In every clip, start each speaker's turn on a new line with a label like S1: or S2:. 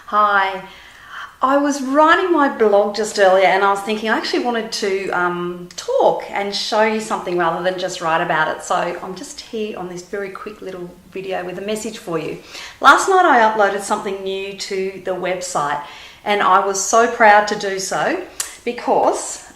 S1: Hi. I was writing my blog just earlier and I was thinking I actually wanted to talk and show you something rather than just write about it. So I'm just here on this very quick little video with a message for you. Last night I uploaded something new to the website and I was so proud to do so because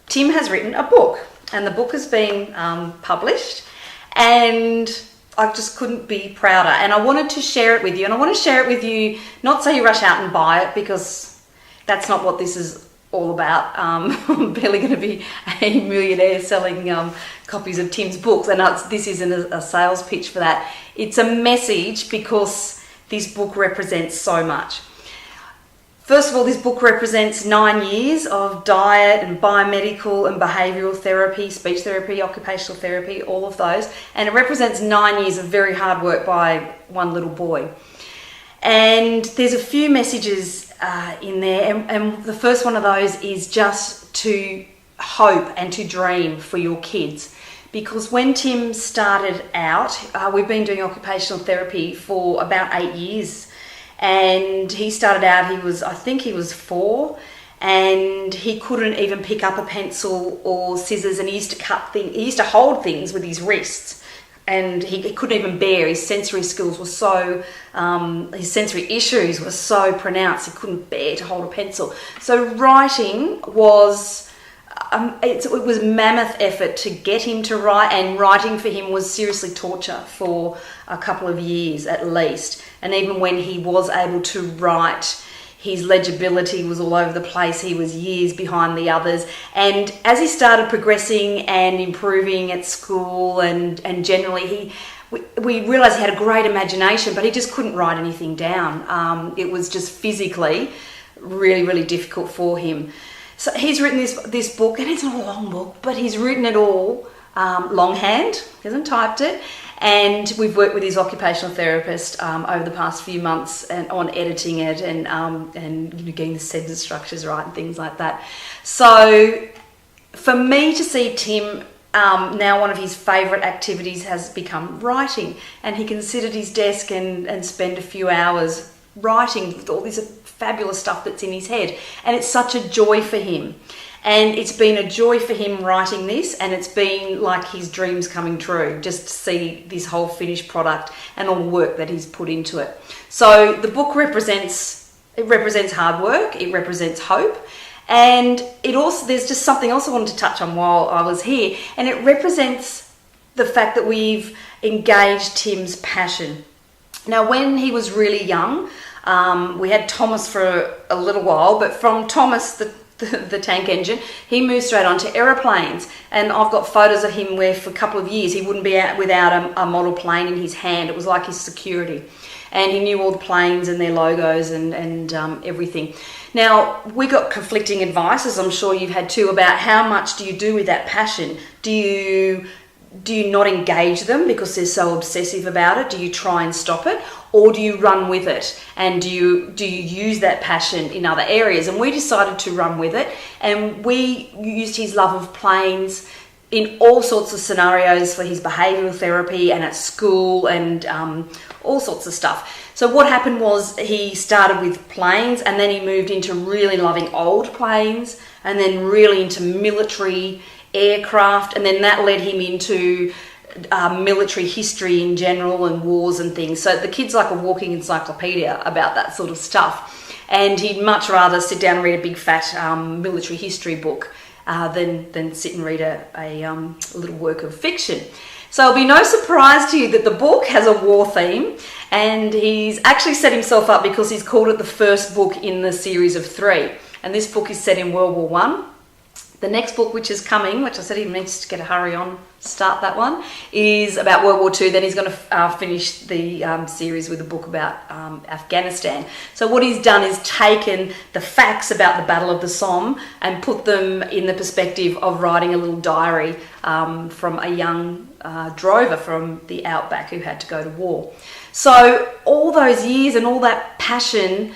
S1: Tim has written a book and the book has been published and I just couldn't be prouder, and I wanted to share it with you. And I want to share it with you, not so you rush out and buy it, because that's not what this is all about. I'm barely going to be a millionaire selling copies of Tim's books, and this isn't a sales pitch for that. It's a message because this book represents so much. First of all, this book represents 9 years of diet and biomedical and behavioural therapy, speech therapy, occupational therapy, all of those. And it represents 9 years of very hard work by one little boy. And there's a few messages in there. And the first one of those is just to hope and to dream for your kids. Because when Tim started out, we've been doing occupational therapy for about 8 years. And he started out, I think he was 4, and he couldn't even pick up a pencil or scissors, and he used to hold things with his wrists, and he couldn't even bear. His sensory skills were so, his sensory issues were so pronounced, he couldn't bear to hold a pencil. So writing was, it was a mammoth effort to get him to write, and writing for him was seriously torture for a couple of years at least. And even when he was able to write, his legibility was all over the place. He was years behind the others. And as he started progressing and improving at school and generally, we realised he had a great imagination, but he just couldn't write anything down. It was just physically really, really difficult for him. So he's written this book, and it's not a long book, but he's written it all longhand. He hasn't typed it. And we've worked with his occupational therapist over the past few months and on editing it and getting the sentence structures right and things like that. So for me to see Tim, now one of his favourite activities has become writing, and he can sit at his desk and spend a few hours writing with all this fabulous stuff that's in his head, and it's such a joy for him. And it's been a joy for him writing this, and it's been like his dreams coming true, just to see this whole finished product and all the work that he's put into it. So the book represents hard work, it represents hope, and there's just something else I wanted to touch on while I was here, and it represents the fact that we've engaged Tim's passion. Now, when he was really young, we had Thomas for a little while, but from Thomas, the tank engine, he moved straight on to aeroplanes. And I've got photos of him where for a couple of years he wouldn't be out without a model plane in his hand. It was like his security. And he knew all the planes and their logos and everything. Now, we got conflicting advice, as I'm sure you've had too, about how much do you do with that passion? Do you not engage them because they're so obsessive about it? Do you try and stop it? Or do you run with it? And do you use that passion in other areas? And we decided to run with it. And we used his love of planes in all sorts of scenarios for his behavioural therapy and at school and all sorts of stuff. So what happened was he started with planes, and then he moved into really loving old planes, and then really into military aircraft, and then that led him into military history in general and wars and things. So the kid's like a walking encyclopedia about that sort of stuff, and he'd much rather sit down and read a big fat military history book than sit and read a little work of fiction. So it'll be no surprise to you that the book has a war theme, and he's actually set himself up because he's called it the first book in the series of 3, and this book is set in World War I. The next book, which is coming, which I said he needs to get a hurry on, start that one, is about World War II. Then he's going to finish the series with a book about Afghanistan. So what he's done is taken the facts about the Battle of the Somme and put them in the perspective of writing a little diary from a young drover from the outback who had to go to war. So all those years and all that passion,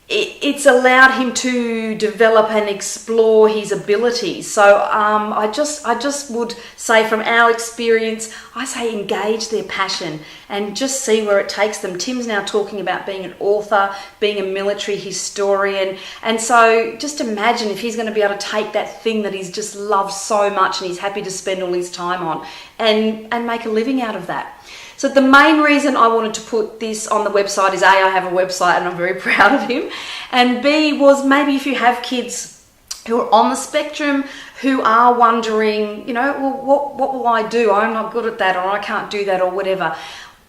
S1: it's allowed him to develop and explore his abilities. So I just would say, from our experience, I say engage their passion and just see where it takes them. Tim's now talking about being an author, being a military historian, and so just imagine if he's going to be able to take that thing that he's just loved so much and he's happy to spend all his time on and make a living out of that. So the main reason I wanted to put this on the website is A, I have a website and I'm very proud of him, and B was maybe if you have kids who are on the spectrum, who are wondering, well, what will I do? I'm not good at that, or I can't do that, or whatever.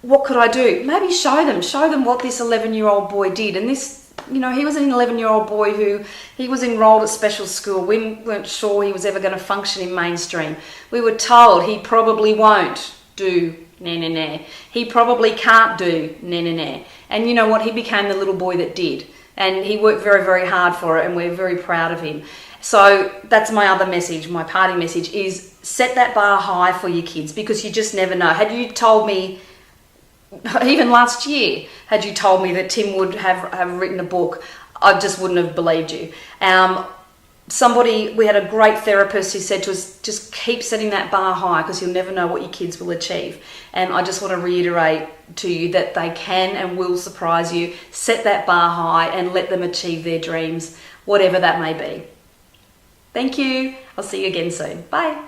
S1: What could I do? Maybe show them what this 11-year-old boy did. And this, he was an 11-year-old boy who, he was enrolled at special school. We weren't sure he was ever going to function in mainstream. We were told he probably won't do he probably can't do and you know what, he became the little boy that did, and he worked very, very hard for it, and we're very proud of him. So that's my other message. My parting message is set that bar high for your kids, because you just never know. Had you told me, even last year, had you told me that Tim would have written a book, I just wouldn't have believed you. We had a great therapist who said to us, just keep setting that bar high, because you'll never know what your kids will achieve. And I just want to reiterate to you that they can and will surprise you. Set that bar high and let them achieve their dreams, whatever that may be. Thank you. I'll see you again soon. Bye.